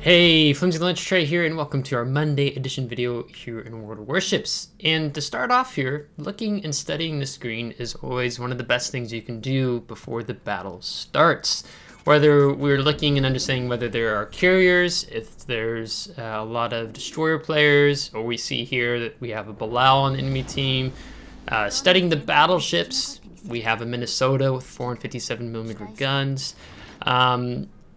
Hey, FlimsyLunchTray here, and welcome to our Monday edition video here in World of Warships. And to start off here, looking and studying the screen is always one of the best things you can do before the battle starts. Whether we're looking and understanding whether there are carriers, if there's a lot of destroyer players, or we see here that we have a Bilal on the enemy team. Studying the battleships, we have a Minnesota with 457mm guns.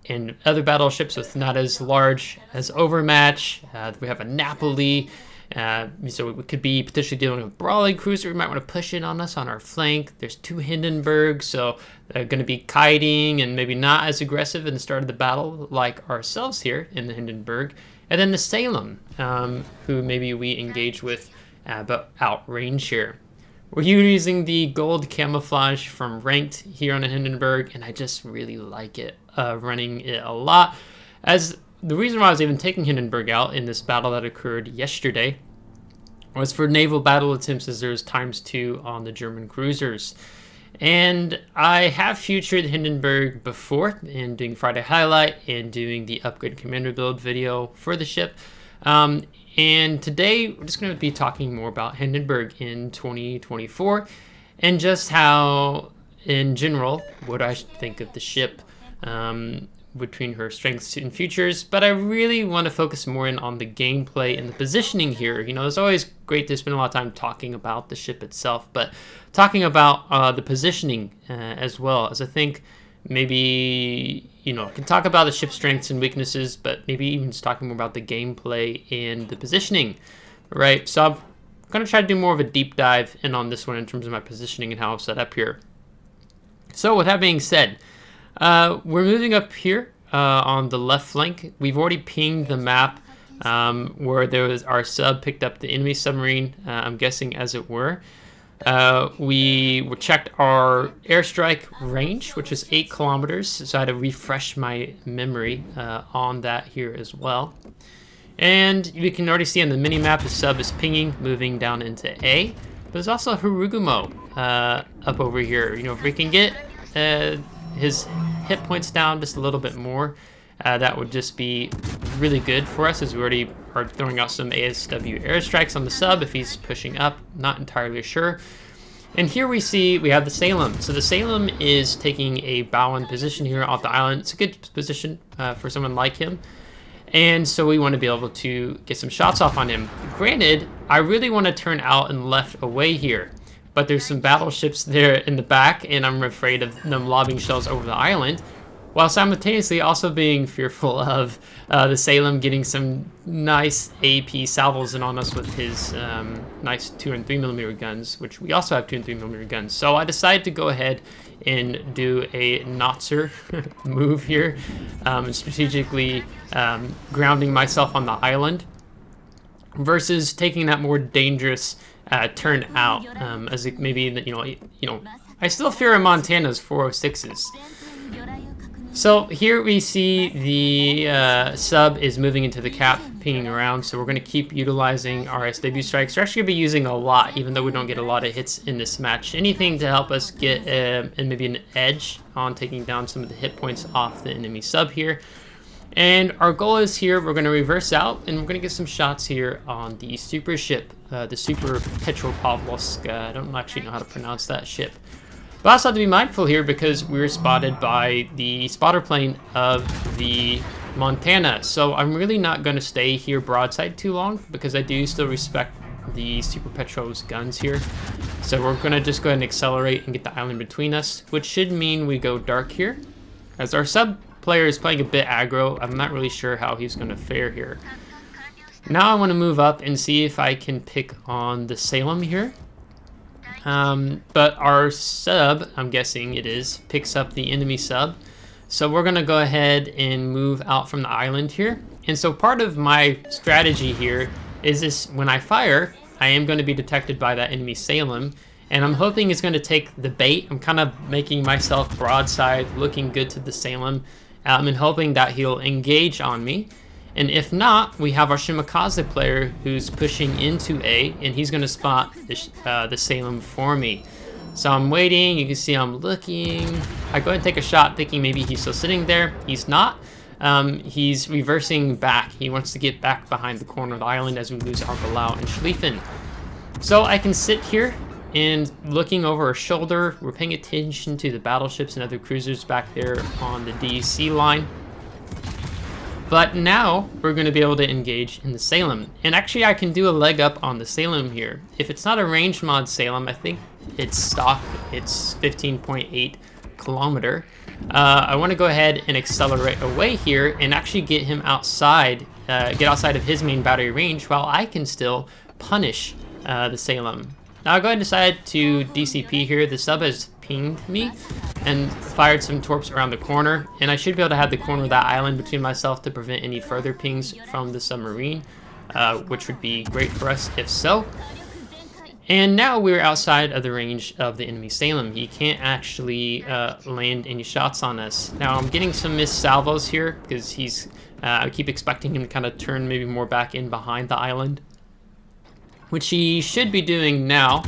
And other battleships with not as large as Overmatch. We have a Napoli, so we could be potentially dealing with a brawling cruiser. We might want to push in on us on our flank. There's two Hindenburg, so they're going to be kiting and maybe not as aggressive in the start of the battle like ourselves here in the Hindenburg. And then the Salem, who maybe we engage with but outrange here. We're using the gold camouflage from Ranked here on the Hindenburg, and I just really like it, running it a lot. As the reason why I was even taking Hindenburg out in this battle that occurred yesterday was for naval battle attempts, as there's ×2 on the German cruisers. And I have featured Hindenburg before in doing Friday Highlight and doing the upgrade commander build video for the ship. And today we're just going to be talking more about Hindenburg in 2024 and just how, in general, what I think of the ship between her strengths and features. But I really want to focus more in on the gameplay and the positioning here. You know, it's always great to spend a lot of time talking about the ship itself, but talking about the positioning as well, as I think maybe, you know, can talk about the ship's strengths and weaknesses, but maybe even just talking more about the gameplay and the positioning, right? So I'm going to try to do more of a deep dive in on this one in terms of my positioning and how I'm set up here. So with that being said, we're moving up here on the left flank. We've already pinged the map where there was our sub picked up the enemy submarine, I'm guessing, as it were. We checked our airstrike range, which is 8 kilometers, so I had to refresh my memory on that here as well. And you can already see on the mini-map the sub is pinging, moving down into A. But there's also Harugumo up over here. You know, if we can get his hit points down just a little bit more, that would just be really good for us, as we already are throwing out some ASW airstrikes on the sub if he's pushing up. Not entirely sure. And here we see we have the Salem. So the Salem is taking a bow-in position here off the island. It's a good position for someone like him. And so we want to be able to get some shots off on him. Granted, I really want to turn out and left away here, but there's some battleships there in the back, and I'm afraid of them lobbing shells over the island, while simultaneously also being fearful of the Salem getting some nice AP salvos in on us with his nice 2 and 3mm guns, which we also have 2 and 3mm guns. So I decided to go ahead and do a Notzer move here, and strategically grounding myself on the island versus taking that more dangerous turn out, as it maybe, you know, I still fear Montana's 406s. So here we see the sub is moving into the cap, pinging around, so we're going to keep utilizing our SW strikes. We're actually going to be using a lot, even though we don't get a lot of hits in this match. Anything to help us get and maybe an edge on taking down some of the hit points off the enemy sub here. And our goal is here, we're going to reverse out, and we're going to get some shots here on the super ship, the Super Petropavlovsk. I don't actually know how to pronounce that ship. But I also have to be mindful here because we were spotted by the spotter plane of the Montana. So I'm really not going to stay here broadside too long, because I do still respect the Super Petrov's guns here. So we're going to just go ahead and accelerate and get the island between us, which should mean we go dark here. As our sub player is playing a bit aggro, I'm not really sure how he's going to fare here. Now I want to move up and see if I can pick on the Salem here. But our sub, I'm guessing it is, picks up the enemy sub. So we're going to go ahead and move out from the island here. And so part of my strategy here is this: when I fire, I am going to be detected by that enemy Salem. And I'm hoping it's going to take the bait. I'm kind of making myself broadside, looking good to the Salem, and hoping that he'll engage on me. And if not, we have our Shimakaze player who's pushing into A, and he's going to spot the Salem for me. So I'm waiting. You can see I'm looking. I go ahead and take a shot thinking maybe he's still sitting there. He's not. he's reversing back. He wants to get back behind the corner of the island as we lose Arbelau and Schlieffen. So I can sit here and looking over our shoulder, we're paying attention to the battleships and other cruisers back there on the DC line. But now we're going to be able to engage in the Salem. And actually I can do a leg up on the Salem here. If it's not a range mod Salem, I think it's stock, it's 15.8 kilometer. I want to go ahead and accelerate away here and actually get him outside, get outside of his main battery range while I can still punish the Salem. Now I'll go ahead and decide to DCP here. The sub has pinged me and fired some torps around the corner, and I should be able to have the corner of that island between myself to prevent any further pings from the submarine, which would be great for us if so. And now we're outside of the range of the enemy Salem. He can't actually land any shots on us. Now I'm getting some missed salvos here because he's I keep expecting him to kind of turn maybe more back in behind the island, which he should be doing now.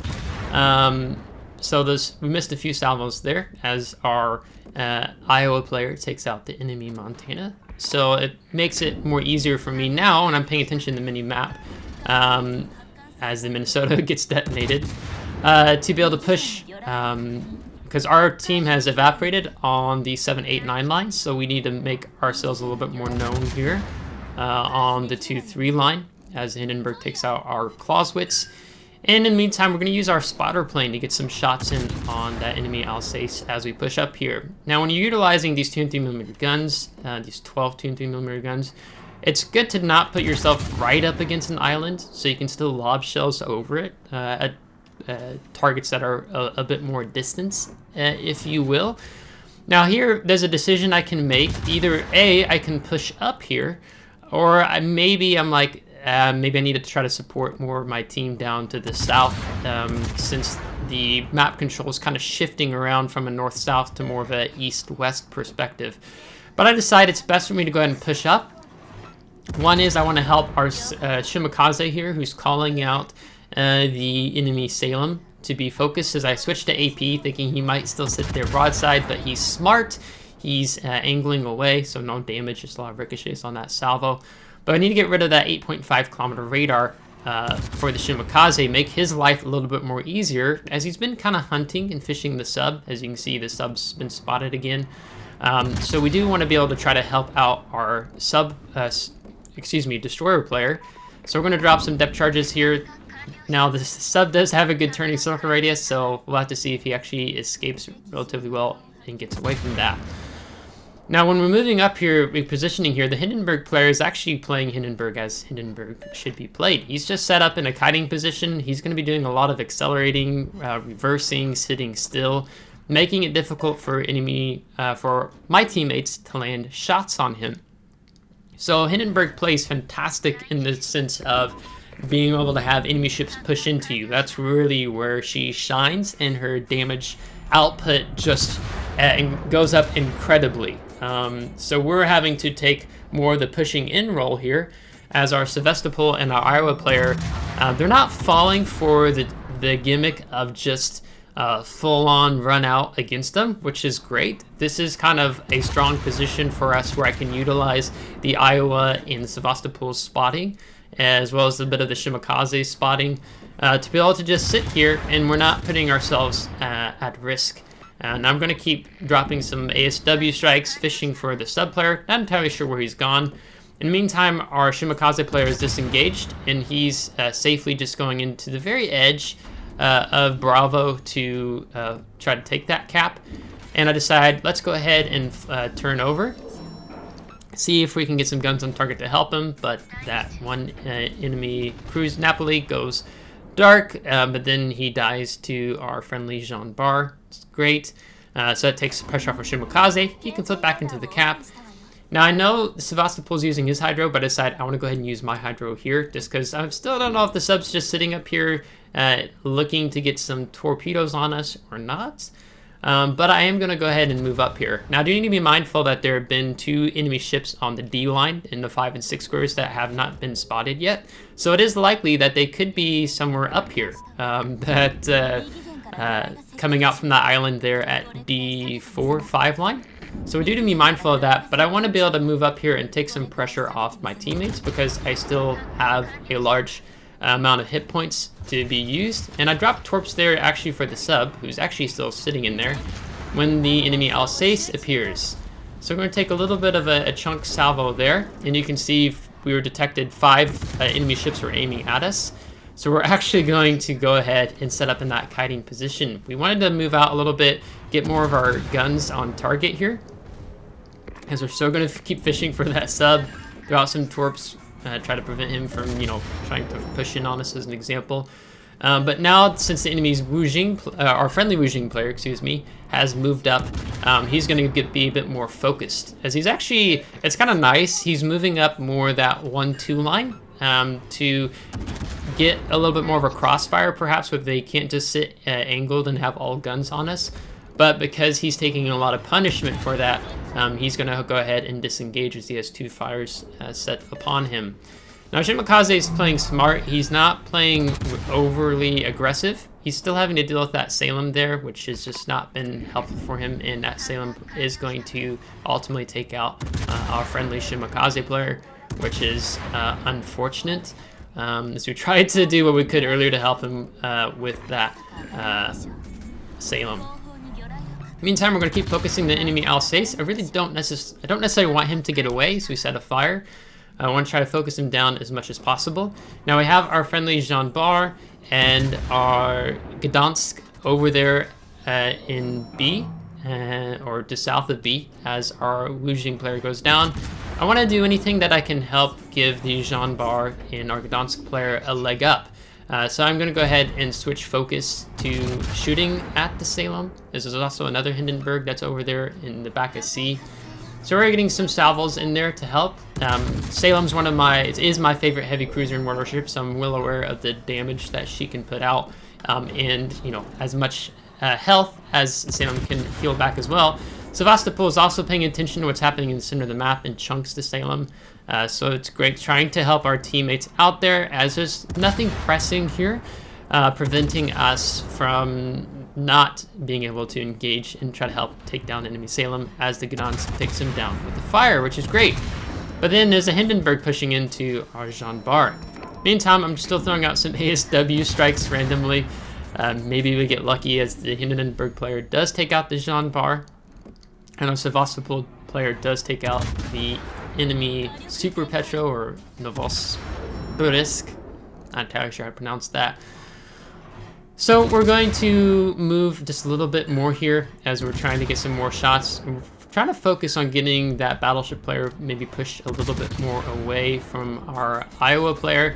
So we missed a few salvos there as our Iowa player takes out the enemy Montana. So it makes it more easier for me now when I'm paying attention to the mini-map as the Minnesota gets detonated to be able to push, because our team has evaporated on the 7, 8, 9 lines, so we need to make ourselves a little bit more known here on the 2, 3 line as Hindenburg takes out our Clausewitz. And in the meantime, we're going to use our spotter plane to get some shots in on that enemy Alsace as we push up here. Now, when you're utilizing these 2.3mm guns, these 12 2.3mm guns, it's good to not put yourself right up against an island, so you can still lob shells over it at targets that are a bit more distance, if you will. Now here, there's a decision I can make. Either A, I can push up here, or maybe I'm like, maybe I need to try to support more of my team down to the south, since the map control is kind of shifting around from a north-south to more of a east-west perspective. But I decide it's best for me to go ahead and push up. One is I want to help our Shimakaze here, who's calling out the enemy Salem to be focused as I switch to AP, thinking he might still sit there broadside, but he's smart. He's angling away, so no damage, just a lot of ricochets on that salvo. But I need to get rid of that 8.5 kilometer radar for the Shimakaze, make his life a little bit more easier, as he's been kind of hunting and fishing the sub. As you can see, the sub's been spotted again. So we do want to be able to try to help out our destroyer player. So we're going to drop some depth charges here. Now the sub does have a good turning circle radius, so we'll have to see if he actually escapes relatively well and gets away from that. Now when we're moving up here, repositioning here, the Hindenburg player is actually playing Hindenburg as Hindenburg should be played. He's just set up in a kiting position. He's going to be doing a lot of accelerating, reversing, sitting still, making it difficult for for my teammates to land shots on him. So Hindenburg plays fantastic in the sense of being able to have enemy ships push into you. That's really where she shines, and her damage output just goes up incredibly. So we're having to take more of the pushing in role here, as our Sevastopol and our Iowa player, they're not falling for the gimmick of just full-on run out against them, which is great. This is kind of a strong position for us where I can utilize the Iowa and Sevastopol's spotting, as well as a bit of the Shimakaze spotting, to be able to just sit here, and we're not putting ourselves at risk. And I'm going to keep dropping some ASW strikes, fishing for the sub player. Not entirely sure where he's gone. In the meantime, our Shimakaze player is disengaged, and he's safely just going into the very edge of Bravo to try to take that cap. And I decide, let's go ahead and turn over, see if we can get some guns on target to help him. But that one enemy cruise Napoli goes dark, but then he dies to our friendly Jean Bar. It's great. So that takes pressure off of Shimakaze. He can flip back into the cap. Now I know Sevastopol's using his hydro, but I decide I want to go ahead and use my hydro here, just because I still don't know if the sub's just sitting up here looking to get some torpedoes on us or not. But I am going to go ahead and move up here. Now, do you need to be mindful that there have been 2 enemy ships on the D line in the 5 and 6 squares that have not been spotted yet. So it is likely that they could be somewhere up here, coming out from that island there at D4, 5 line. So we do to be mindful of that, but I want to be able to move up here and take some pressure off my teammates because I still have a large amount of hit points to be used. And I dropped Torps there actually for the sub, who's actually still sitting in there, when the enemy Alsace appears. So we're going to take a little bit of a chunk salvo there, and you can see we were detected 5 enemy ships were aiming at us. So we're actually going to go ahead and set up in that kiting position. We wanted to move out a little bit, get more of our guns on target here, as we're still going to keep fishing for that sub, throw out some Torps, try to prevent him from, you know, trying to push in on us as an example. But now, since the enemy's Wujing, our friendly Wujing player, excuse me, has moved up, he's going to be a bit more focused. As he's actually, it's kind of nice, he's moving up more that 1-2 line to get a little bit more of a crossfire, perhaps, where they can't just sit angled and have all guns on us. But because he's taking a lot of punishment for that, he's going to go ahead and disengage as he has 2 fires set upon him. Now, Shimakaze is playing smart. He's not playing overly aggressive. He's still having to deal with that Salem there, which has just not been helpful for him, and that Salem is going to ultimately take out our friendly Shimakaze player, which is unfortunate. As we tried to do what we could earlier to help him with that Salem. Meantime, we're going to keep focusing the enemy Alsace. I really don't necessarily want him to get away, so we set a fire. I want to try to focus him down as much as possible. Now we have our friendly Jean Bar and our Gdansk over there in B, or just south of B, as our Wujing player goes down. I want to do anything that I can help give the Jean Bar and our Gdansk player a leg up. So I'm going to go ahead and switch focus to shooting at the Salem. There's also another Hindenburg that's over there in the back of C. So we're getting some salvos in there to help. Salem's is my favorite heavy cruiser in World Warships, so I'm well aware of the damage that she can put out, and you know, as much health as Salem can heal back as well. Sevastopol is also paying attention to what's happening in the center of the map and chunks to Salem. So it's great trying to help our teammates out there, as there's nothing pressing here, preventing us from not being able to engage and try to help take down enemy Salem as the Gdansk takes him down with the fire, which is great. But then there's a Hindenburg pushing into our Jean Bar. Meantime, I'm still throwing out some ASW strikes randomly. Maybe we get lucky as the Hindenburg player does take out the Jean Bar, and our Sevastopol player does take out the enemy Super Petro or Novosibirsk. Not entirely sure how to pronounce that. So we're going to move just a little bit more here as we're trying to get some more shots. We're trying to focus on getting that battleship player maybe pushed a little bit more away from our Iowa player.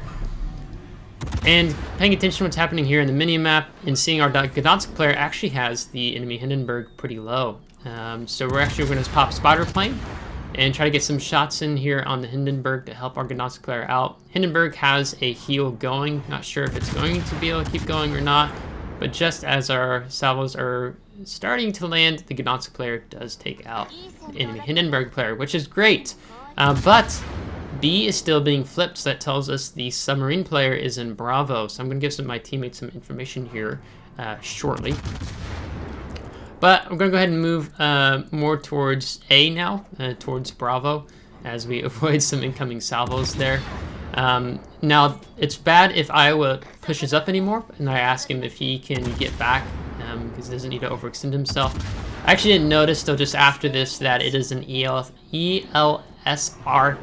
And paying attention to what's happening here in the mini-map and seeing our Gdansk player actually has the enemy Hindenburg pretty low. So we're actually going to pop Spider Plane and try to get some shots in here on the Hindenburg to help our Gdansk player out. Hindenburg has a heal going. Not sure if it's going to be able to keep going or not, but just as our salvos are starting to land, the Gdansk player does take out the enemy Hindenburg player, which is great. But B is still being flipped, so that tells us the submarine player is in Bravo. So I'm going to give my teammates some information here shortly. But we're going to go ahead and move more towards A now, towards Bravo, as we avoid some incoming salvos there. Now, it's bad if Iowa pushes up anymore, and I ask him if he can get back, because he doesn't need to overextend himself. I actually didn't notice, though, just after this, that it is an ELSR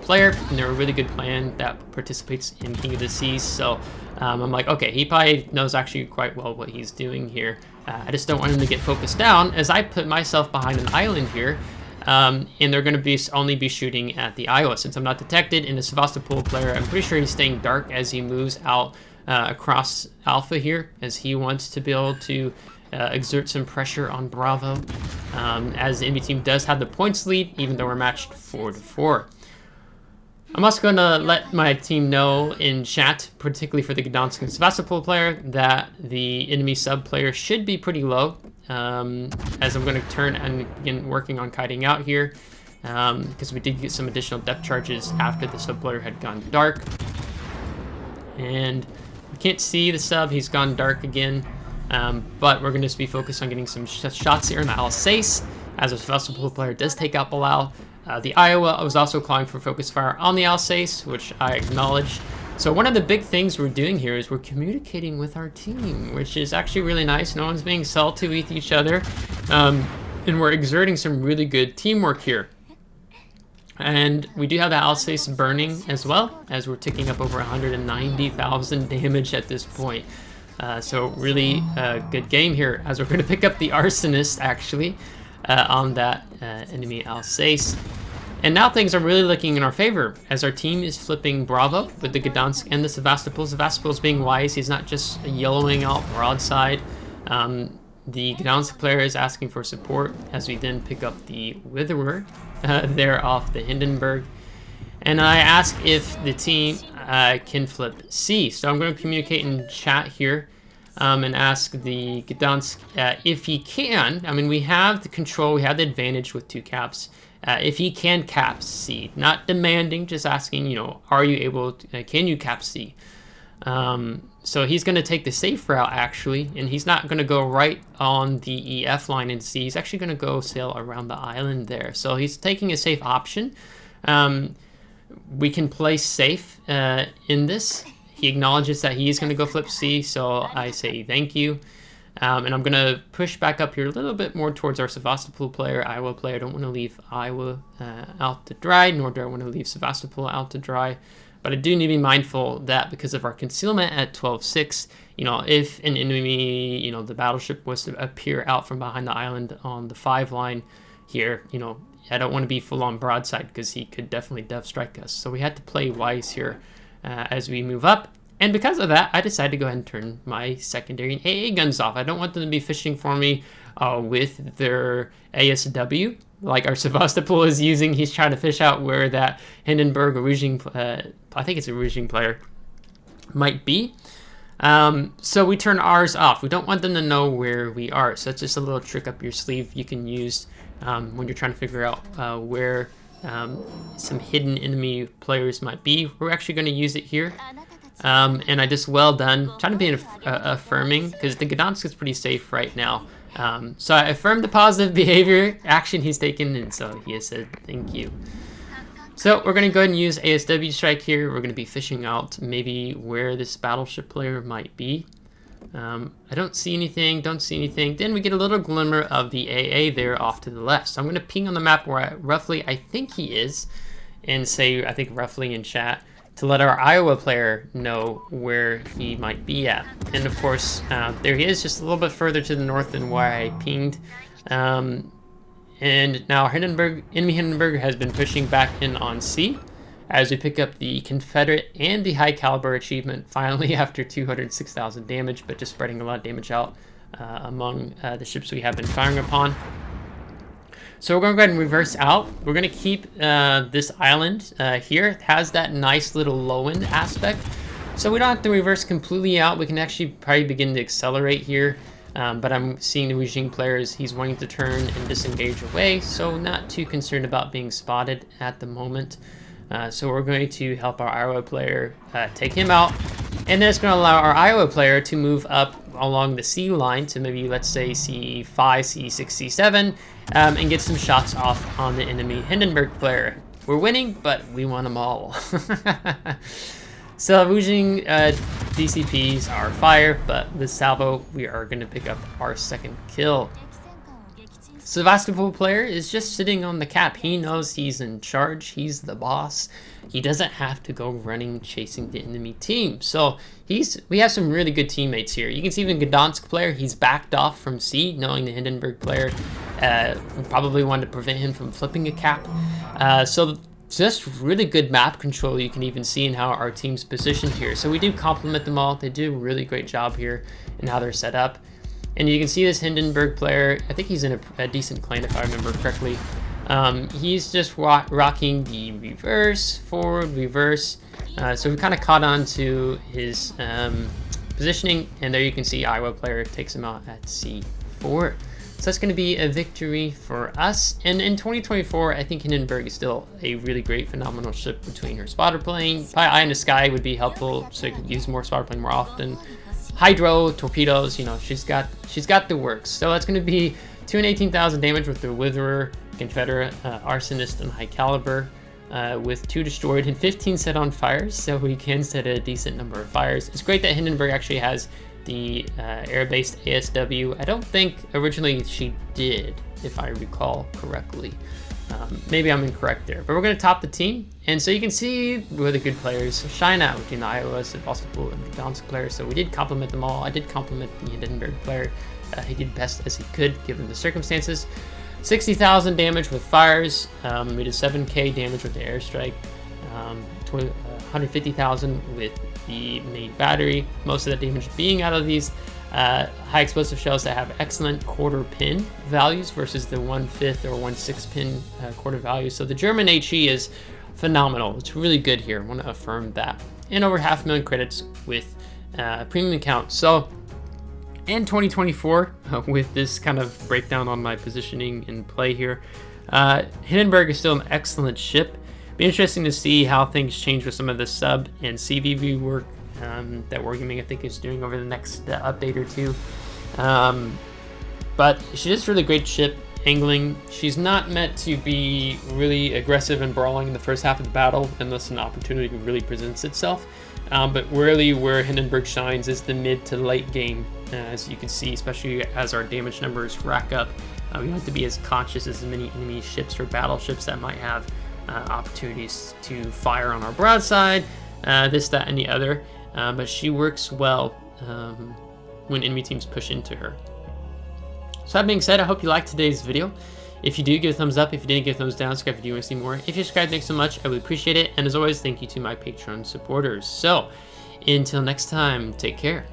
player, and they're a really good plan that participates in King of the Seas, so I'm like, okay, he probably knows actually quite well what he's doing here. I just don't want him to get focused down, as I put myself behind an island here, and they're going to only be shooting at the Iowa since I'm not detected. And the Sevastopol player, I'm pretty sure he's staying dark as he moves out across Alpha here, as he wants to be able to exert some pressure on Bravo, as the enemy team does have the points lead, even though we're matched 4-4. I'm also going to let my team know in chat, particularly for the Gdansk and Sevastopol player, that the enemy sub player should be pretty low, as I'm going to turn and begin working on kiting out here, because we did get some additional depth charges after the sub player had gone dark. And we can't see the sub, he's gone dark again, but we're going to be focused on getting some shots here in the Alsace, as a Sevastopol player does take out Bilal. The Iowa was also calling for focus fire on the Alsace, which I acknowledge. So one of the big things we're doing here is we're communicating with our team, which is actually really nice. No one's being salty with each other, and we're exerting some really good teamwork here. And we do have the Alsace burning as well, as we're ticking up over 190,000 damage at this point. So really good game here, as we're going to pick up the Arsonist actually on that enemy Alsace. And now things are really looking in our favor, as our team is flipping Bravo with the Gdansk and the Sevastopol. Sevastopol's being wise, he's not just yellowing out broadside. The Gdansk player is asking for support, as we then pick up the Witherer there off the Hindenburg. And I ask if the team can flip C. So I'm going to communicate in chat here and ask the Gdansk if he can. I mean, we have the control, we have the advantage with 2 caps. If he can cap C, not demanding, just asking, you know, are you able to, can you cap C? So he's going to take the safe route actually, and he's not going to go right on the EF line in C. He's actually going to go sail around the island there. So he's taking a safe option. We can play safe in this. He acknowledges that he's going to go flip C, so I say thank you. And I'm going to push back up here a little bit more towards our Sevastopol player, Iowa player. I don't want to leave Iowa out to dry, nor do I want to leave Sevastopol out to dry. But I do need to be mindful that because of our concealment at 12.6, you know, if an enemy, you know, the battleship was to appear out from behind the island on the 5 line here, you know, I don't want to be full on broadside because he could definitely dev strike us. So we had to play wise here as we move up. And because of that, I decided to go ahead and turn my secondary and AA guns off. I don't want them to be fishing for me with their ASW, like our Sevastopol is using. He's trying to fish out where that Hindenburg, I think it's a Ruging player, might be. So we turn ours off. We don't want them to know where we are. So it's just a little trick up your sleeve you can use when you're trying to figure out where some hidden enemy players might be. We're actually going to use it here. And I just, well done, trying to be affirming, because the Gdansk is pretty safe right now. So I affirmed the positive behavior action he's taken, and so he has said thank you. So we're going to go ahead and use ASW strike here. We're going to be fishing out maybe where this battleship player might be. I don't see anything, Then we get a little glimmer of the AA there off to the left. So I'm going to ping on the map where I think he is, and say, I think roughly in chat, to let our Iowa player know where he might be at. And of course, there he is, just a little bit further to the north than where I pinged. And now enemy Hindenburg has been pushing back in on C, as we pick up the Confederate and the high caliber achievement, finally after 206,000 damage, but just spreading a lot of damage out among the ships we have been firing upon. So we're going to go ahead and reverse out. We're going to keep this island here. It has that nice little low end aspect. So we don't have to reverse completely out. We can actually probably begin to accelerate here. But I'm seeing the Ruging players, he's wanting to turn and disengage away. So not too concerned about being spotted at the moment. So we're going to help our Iowa player take him out. And then it's going to allow our Iowa player to move up along the C line to maybe, let's say, C5, C6, C7, and get some shots off on the enemy Hindenburg player. We're winning, but we want them all. So Ruging DCPs are fire, but with salvo, we are going to pick up our second kill. Sevastopol player is just sitting on the cap. He knows he's in charge. He's the boss. He doesn't have to go running chasing the enemy team. So we have some really good teammates here. You can see even Gdansk player, he's backed off from C, knowing the Hindenburg player probably wanted to prevent him from flipping a cap. So just really good map control. You can even see in how our team's positioned here. So we do compliment them all. They do a really great job here in how they're set up. And you can see this Hindenburg player, I think he's in a decent clan if I remember correctly. He's just rocking the reverse, forward, reverse. So we kind of caught on to his positioning, and there you can see Iowa player takes him out at C4. So that's going to be a victory for us. And in 2024, I think Hindenburg is still a really great, phenomenal ship between her spotter playing. Probably Eye in the Sky would be helpful, so you can use more spotter playing more often. Hydro, torpedoes, you know, she's got the works. So that's going to be 218,000 damage with the Witherer, Confederate, Arsonist, and High Caliber, with 2 destroyed and 15 set on fires, so we can set a decent number of fires. It's great that Hindenburg actually has the air-based ASW. I don't think originally she did, if I recall correctly. Maybe I'm incorrect there, but we're going to top the team. And so you can see we're the good players shine out between the Iowa, Sevastopol, and Gdansk players. So we did compliment them all. I did compliment the Hindenburg player. He did best as he could given the circumstances. 60,000 damage with fires. We did 7k damage with the airstrike. 150,000 with the main battery. Most of that damage being out of these high explosive shells that have excellent quarter pin values versus the 1/5 or 1/6 pin quarter values. So the German HE is phenomenal. It's really good here. I want to affirm that. And over 500,000 credits with premium account. So in 2024, with this kind of breakdown on my positioning in play here, Hindenburg is still an excellent ship. Be interesting to see how things change with some of the sub and CVV work that Wargaming I think is doing over the next update or two. But she is a really great ship angling. She's not meant to be really aggressive and brawling in the first half of the battle unless an opportunity really presents itself. But really where Hindenburg shines is the mid to late game, as you can see, especially as our damage numbers rack up. We have to be as conscious as many enemy ships or battleships that might have opportunities to fire on our broadside, this, that, and the other. But she works well when enemy teams push into her. So that being said, I hope you liked today's video. If you do, give a thumbs up. If you didn't, give a thumbs down. Subscribe if you do want to see more. If you subscribe, thanks so much. I really appreciate it. And as always, thank you to my Patreon supporters. So until next time, take care.